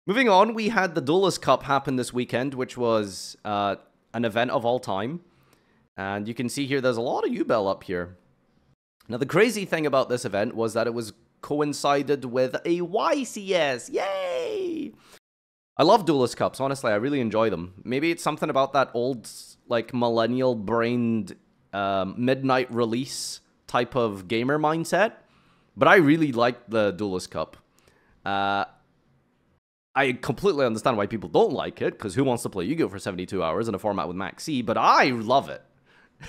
Moving on, we had the Duelist Cup happen this weekend, which was an event of all time. And you can see here there's a lot of Yubel up here. Now, the crazy thing about this event was that it was coincided with a YCS. Yay! I love Duelist Cups, honestly. I really enjoy them. Maybe it's something about that old, like, millennial-brained midnight release type of gamer mindset. But I really like the Duelist Cup. I completely understand why people don't like it, because who wants to play Yu-Gi-Oh! For 72 hours in a format with Max C, but I love it.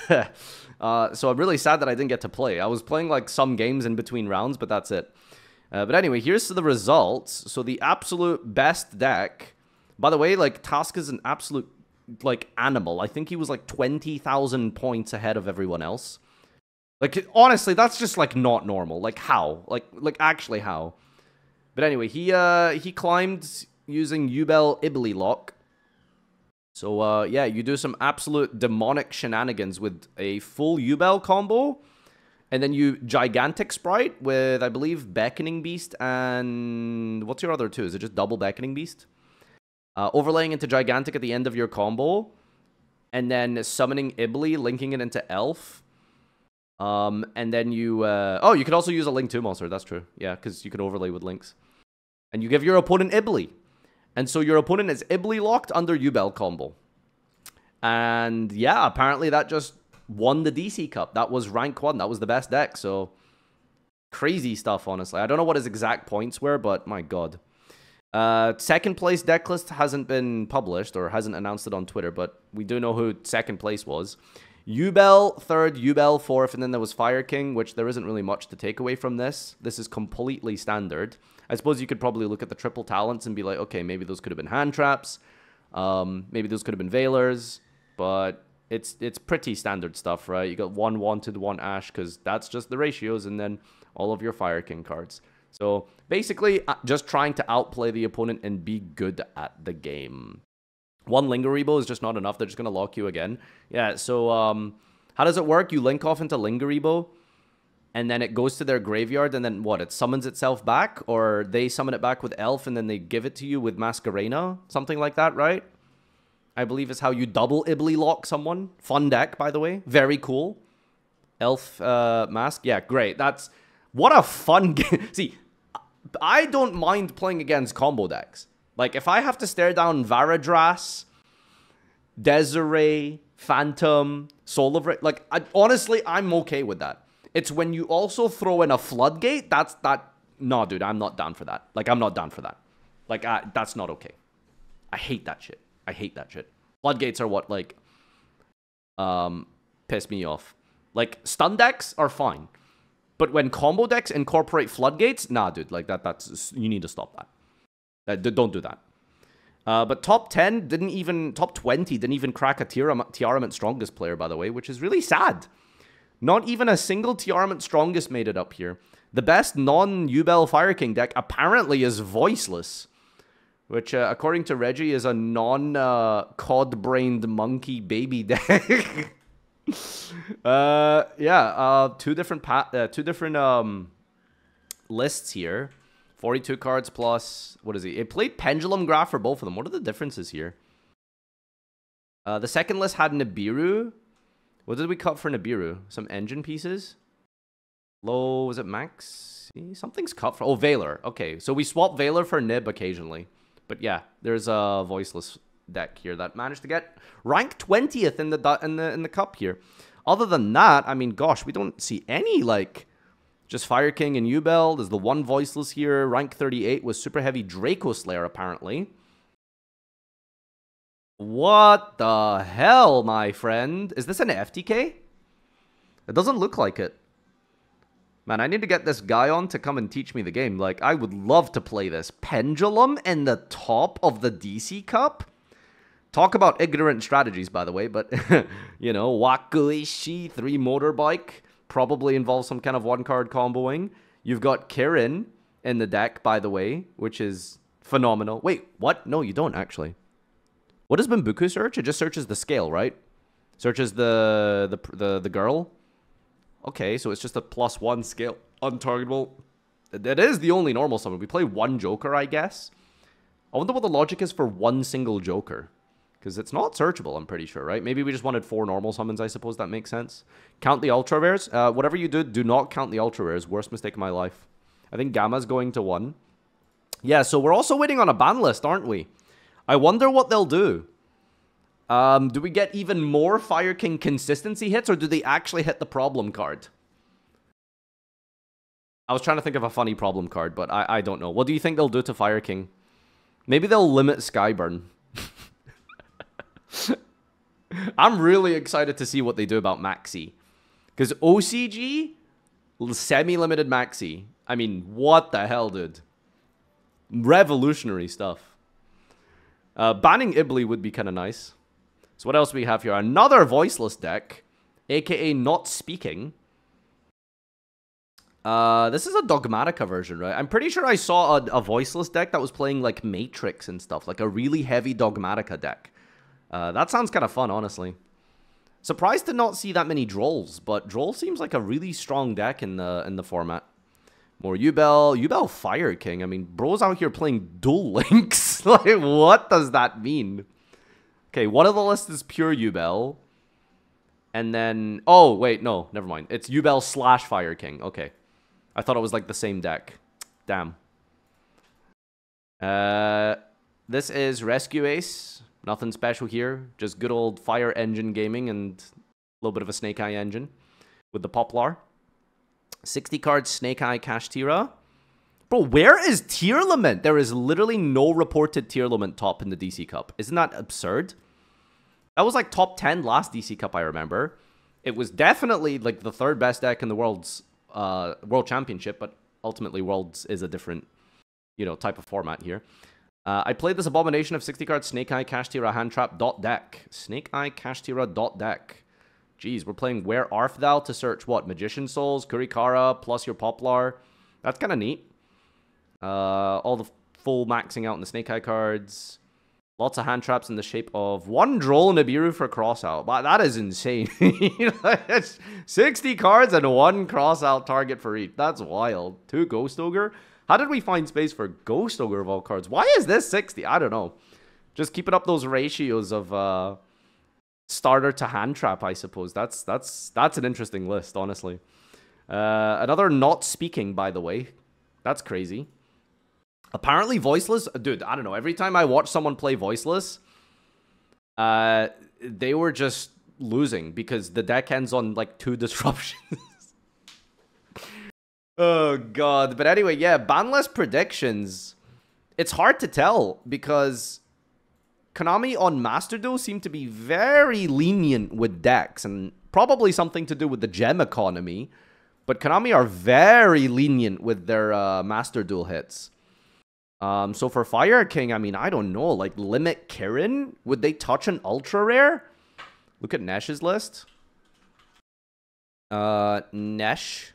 So I'm really sad that I didn't get to play. I was playing like some games in between rounds, but that's it. But anyway, here's the results. So the absolute best deck, by the way, like Task is an absolute like animal. I think he was like 20,000 points ahead of everyone else. Like honestly, that's just like not normal. Like how? Like actually how? But anyway, he climbed using Yubel Ibli lock. So, yeah, you do some absolute demonic shenanigans with a full Yubel combo. And then you Gigantic Sprite with, I believe, Beckoning Beast and... What's your other two? Is it just double Beckoning Beast? Overlaying into Gigantic at the end of your combo. And then summoning Ibli, linking it into Elf. And then you... oh, you could also use a Link 2 monster. That's true. Yeah, because you could overlay with links. And you give your opponent Ibli. And so your opponent is Ibli locked under Yubel combo. And yeah, apparently that just won the DC Cup. That was rank 1. That was the best deck. So crazy stuff, honestly. I don't know what his exact points were, but my god. Second place deck list hasn't been published or hasn't announced it on Twitter, but we do know who second place was. Yubel third, Yubel fourth, and then there was Fire King, which there isn't really much to take away from this. This is completely standard. I suppose you could probably look at the triple talents and be like, okay, maybe those could have been hand traps. Maybe those could have been Veilers. But it's pretty standard stuff, right? You got one Wanted, one Ash, because that's just the ratios, and then all of your Fire King cards. So basically, just trying to outplay the opponent and be good at the game. One Lingeribo is just not enough. They're just going to lock you again. Yeah, so how does it work? You link off into Lingeribo, and then it goes to their graveyard, and then what? It summons itself back? Or they summon it back with Elf, and then they give it to you with Masquerena? Something like that, right? I believe is how you double Ibli lock someone. Fun deck, by the way. Very cool. Elf Mask. Yeah, great. That's... What a fun game. See, I don't mind playing against combo decks. Like, if I have to stare down Varadras, Desiree, Phantom, Soul of... Like, honestly, I'm okay with that. It's when you also throw in a Floodgate, no, dude, I'm not down for that. Like, I'm not down for that. Like, that's not okay. I hate that shit. I hate that shit. Floodgates are what, like, piss me off. Like, stun decks are fine. But when combo decks incorporate Floodgates, nah, dude, like, that's... You need to stop that. Don't do that. But top 10 didn't even... Top 20 didn't even crack a Tiarament Strongest player, by the way, which is really sad. Not even a single Tiarament Strongest made it up here. The best non-Yubel Fire King deck apparently is Voiceless, which, according to Reggie, is a non-cod-brained monkey baby deck. Yeah, two different lists here. 42 cards plus, what is he? It played Pendulum Graph for both of them. What are the differences here? The second list had Nibiru. What did we cut for Nibiru? Some engine pieces? Low, was it Max? Something's cut for... Oh, Veiler. Okay, so we swap Veiler for Nib occasionally. But yeah, there's a Voiceless deck here that managed to get rank 20th in the cup here. Other than that, I mean, gosh, we don't see any, like... Just Fire King and Yubel. There's the one Voiceless here. Rank 38 was Super Heavy Draco Slayer, apparently. What the hell, my friend? Is this an FTK? It doesn't look like it. Man, I need to get this guy on to come and teach me the game. Like, I would love to play this. Pendulum in the top of the DC Cup? Talk about ignorant strategies, by the way, but, you know, Wakuishi, 3 Motorbike. Probably involves some kind of one-card comboing. You've got Kirin in the deck, by the way, which is phenomenal. Wait, what? No, you don't, actually. What does Bambuku search? It just searches the scale, right? Searches the girl. Okay, so it's just a +1 scale. Untargetable. That is the only normal summon. We play one Joker, I guess. I wonder what the logic is for one single Joker. Because it's not searchable, I'm pretty sure, right? Maybe we just wanted 4 normal summons, I suppose that makes sense. Count the Ultra Rares. Whatever you do not count the Ultra Rares. Worst mistake of my life. I think Gamma's going to 1. Yeah, so we're also waiting on a ban list, aren't we? I wonder what they'll do. Do we get even more Fire King consistency hits, or do they actually hit the problem card? I was trying to think of a funny problem card, but I don't know. What do you think they'll do to Fire King? Maybe they'll limit Skyburn. I'm really excited to see what they do about Maxi. Because OCG, semi-limited Maxi. I mean, what the hell, dude? Revolutionary stuff. Banning Ibli would be kind of nice. So what else do we have here? Another voiceless deck, aka not speaking. This is a Dogmatica version, right? I'm pretty sure I saw a voiceless deck that was playing like Matrix and stuff, like a really heavy Dogmatica deck. That sounds kind of fun, honestly. Surprised to not see that many Drolls, but Droll seems like a really strong deck in the format. More Yubel Fire King. I mean, bro's out here playing Duel Links. Like, what does that mean? Okay, one of the lists is pure Yubel. And then... Oh, wait, no, never mind. It's Yubel / Fire King. Okay. I thought it was like the same deck. Damn. This is Rescue Ace. Nothing special here. Just good old Fire Engine gaming and a little bit of a Snake Eye engine with the Poplar. 60 cards, Snake Eye, Kashtira. Bro, where is Tearlament? There is literally no reported Tearlament top in the DC Cup. Isn't that absurd? That was like top 10 last DC Cup, I remember. It was definitely like the 3rd best deck in the World Championship, but ultimately Worlds is a different, type of format here. I played this abomination of 60 cards, Snake Eye, Kashtira, Hand Trap, deck. Snake Eye, Kashtira, deck. Jeez, we're playing Where Arf Thou to search what? Magician Souls, Kurikara, plus your Poplar. That's kind of neat. All the full maxing out in the Snake Eye cards. Lots of hand traps in the shape of 1 Droll Nibiru for crossout. But that is insane. 60 cards and 1 crossout target for each. That's wild. 2 Ghost Ogre. How did we find space for Ghost Ogre of all cards? Why is this 60? I don't know. Just keeping up those ratios of starter to hand trap, I suppose. That's an interesting list, honestly. Another not speaking, by the way. That's crazy. Apparently voiceless, dude, I don't know. Every time I watch someone play voiceless, they were just losing because the deck ends on like 2 disruptions. Oh god. But anyway, yeah, banless predictions. It's hard to tell because Konami on Master Duel seem to be very lenient with decks, and probably something to do with the gem economy. But Konami are very lenient with their Master Duel hits. So for Fire King, I mean, I don't know. Like, limit Kirin? Would they touch an ultra rare? Look at Nesh's list. Nesh.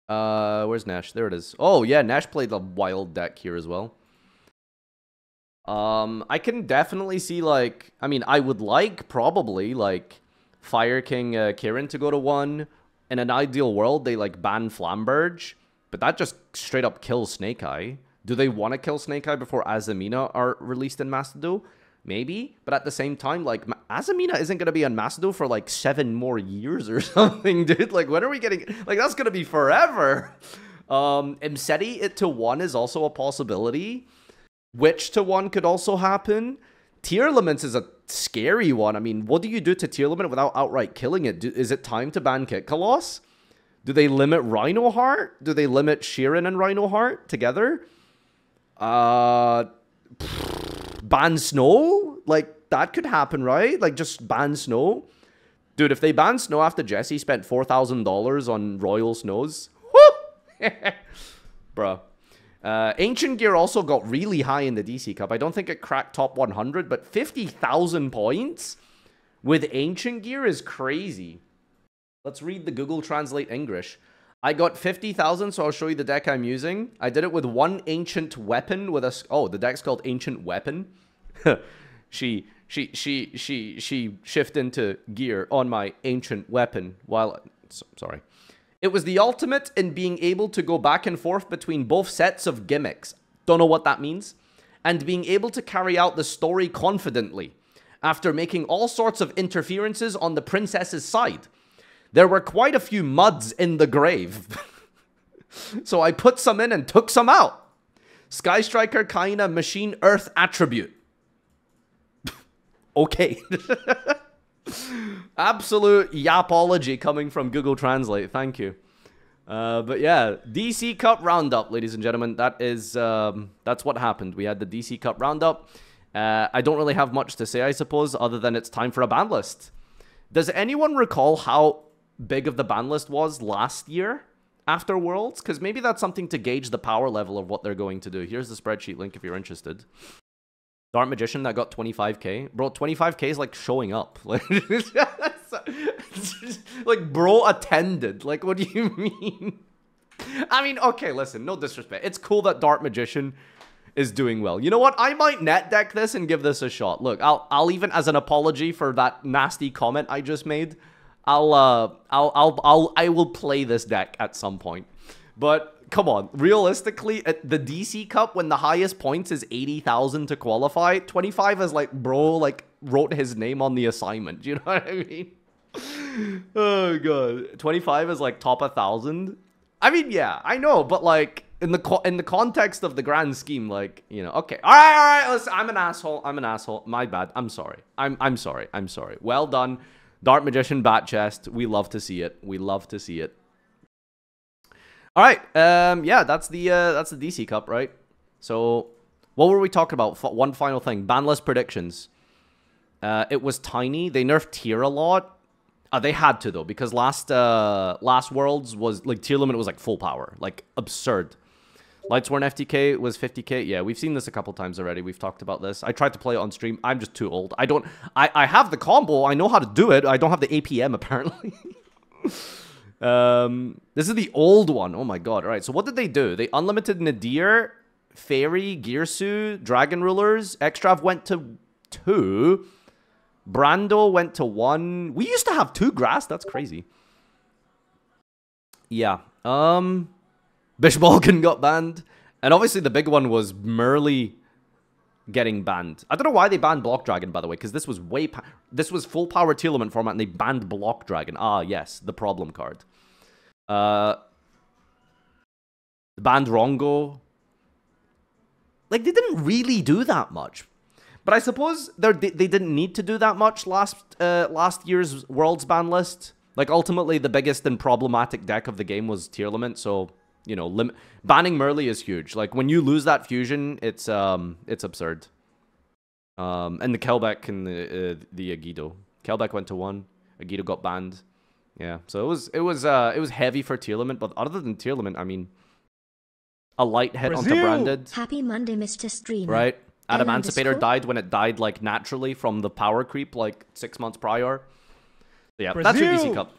Where's Nesh? There it is. Oh, yeah, Nesh played the wild deck here as well. I can definitely see, like... I mean, I would like, probably, like, Fire King Kirin to go to 1. In an ideal world, they, like, ban Flamberge. But that just straight up kills Snake Eye. Do they want to kill Snake Eye before Azamina are released in Master Duel? Maybe. But at the same time, like, Azamina isn't going to be on Master Duel for, like, 7 more years or something, dude. Like, when are we getting... Like, that's going to be forever. Imseti it to 1 is also a possibility. Witch to 1 could also happen. Tearlaments is a scary one. I mean, what do you do to Tearlament without outright killing it? Is it time to ban Kit Koloss? Do they limit Rhino Heart? Do they limit Sheeran and Rhino Heart together? Ban Snow? Like, that could happen, right? Like, just ban Snow? Dude, if they ban Snow after Jesse spent $4,000 on Royal Snows, whoo! Bruh. Ancient Gear also got really high in the DC Cup. I don't think it cracked top 100, but 50,000 points with Ancient Gear is crazy. Let's read the Google Translate English. I got 50,000, so I'll show you the deck I'm using. I did it with 1 Ancient Weapon with a... Oh, the deck's called Ancient Weapon. She shift into gear on my Ancient Weapon while... Sorry. It was the ultimate in being able to go back and forth between both sets of gimmicks. Don't know what that means. And being able to carry out the story confidently after making all sorts of interferences on the princess's side. There were quite a few muds in the grave. So I put some in and took some out. Sky Striker kinda machine earth attribute. Okay. Absolute yapology coming from Google Translate. Thank you. But yeah, DC Cup Roundup, ladies and gentlemen. That is, that's what happened. We had the DC Cup Roundup. I don't really have much to say, I suppose, other than it's time for a ban list. Does anyone recall how big of the ban list was last year after Worlds? Because maybe that's something to gauge the power level of what they're going to do. Here's the spreadsheet link if you're interested. Dart Magician that got 25k. Bro, 25k is like showing up. Like, like, bro attended. Like, what do you mean? I mean, okay, listen, no disrespect. It's cool that Dart Magician is doing well. You know what? I might net deck this and give this a shot. Look, I'll even, as an apology for that nasty comment I just made, I will play this deck at some point. But come on, realistically, at the DC Cup, when the highest points is 80,000 to qualify, 25 is like, bro, like, wrote his name on the assignment. Do you know what I mean? Oh, God. 25 is like top 1,000. I mean, yeah, I know, but like, in the context of the grand scheme, like, you know, okay. All right, listen, I'm an asshole. My bad. I'm sorry. I'm sorry. Well done. Dart Magician Bat Chest. We love to see it. All right, yeah, that's the DC Cup, right? So, what were we talking about? One final thing, ban list predictions. It was tiny. They nerfed tier a lot. They had to though, because last Worlds was like tier limit was like full power, like absurd. Lightsworn FTK was 50k. Yeah, we've seen this a couple times already. We've talked about this. I tried to play it on stream. I'm just too old. I have the combo. I know how to do it. I don't have the APM apparently. This is the old one. Oh my god. All right. So what did they do? They unlimited Nadir, Fairy, Gearsu, Dragon Rulers. Extrav went to 2. Brando went to 1. We used to have 2 grass. That's crazy. Yeah. Bishbalkin got banned. And obviously the big one was Merly getting banned. I don't know why they banned Block Dragon, by the way, because this was this was full power tier limit format and they banned Block Dragon. Ah, yes, the problem card. Banned Rongo. Like, they didn't really do that much. But I suppose they didn't need to do that much last year's Worlds ban list. Like, ultimately, the biggest and problematic deck of the game was tier limit, so, you know, banning Merly is huge. Like, when you lose that fusion, it's absurd. And the Kelbeck and the Agido. Kelbeck went to 1. Agido got banned. Yeah, so it was heavy for tier limit, but other than tier limit, I mean, a light hit onto branded. Happy Monday, Mr. Streamer. Right. Adamantipator died when it died, like, naturally from the power creep, like, 6 months prior. So yeah, that's your DC Cup.